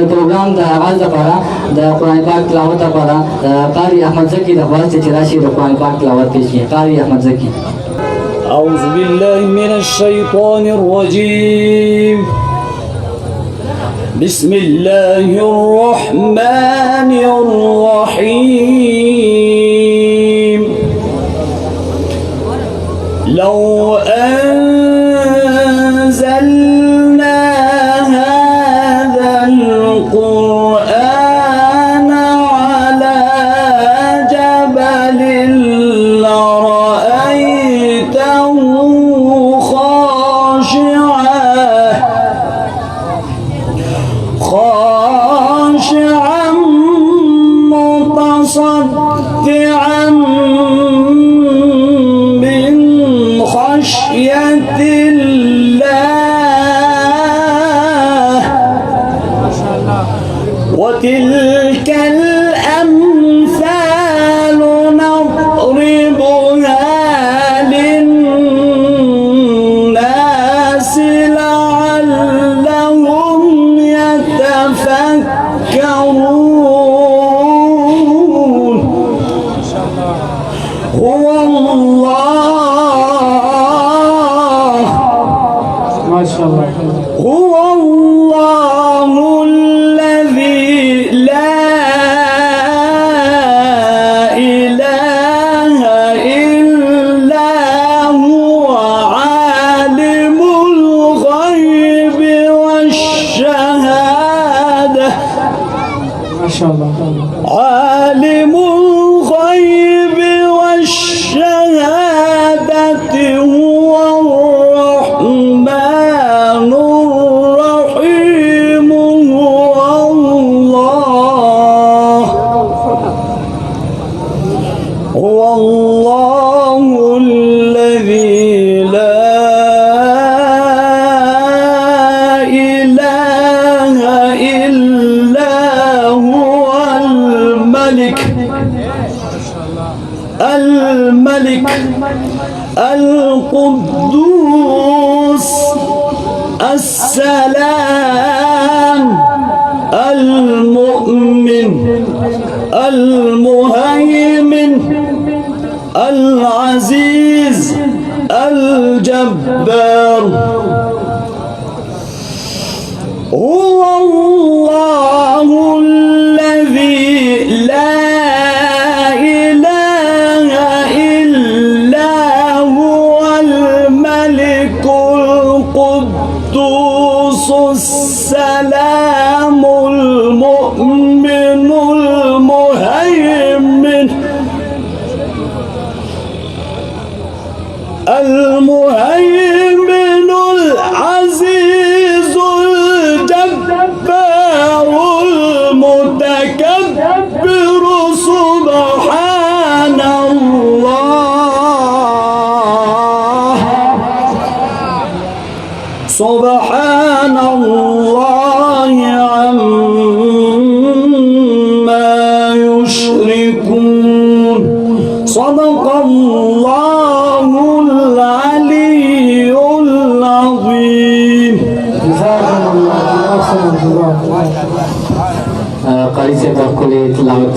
پروګرام د آغاز لپاره د قرآن پاک تلاوت لپاره قاری احمد زکی د غواړي چې راشي د قرآن پاک تلاوت پیش کړي. قاری احمد زکی. أعوذ بالله من الشيطان الرجيم. بسم الله الرحمن الرحيم. لو أنزلنا هذا القرآن على جبل لرأيته خاشعا متصدعا من خشية الله. وتلك الأمثال نضربها للناس لعلهم يتفكرون. هو الله ما شاء الله هو الله الذي لا إله إلا هو عالم الغيب والشهادة. ما شاء الله عالم الغيب والشهادة هو الرحمن الرحيم. هو الله الذي لا إله إلا هو الملك القدوس السلام المؤمن المهيمن العزيز الجبار. هو الله الذي لا إله إلا هو الملك القدوس السلام المؤمن المهيمن العزيز الجبار المتكبر. سبحان الله سبحان الله عما يشركون. صدق الله العلي العظيم. قاری سے بہت کو لے تلاوت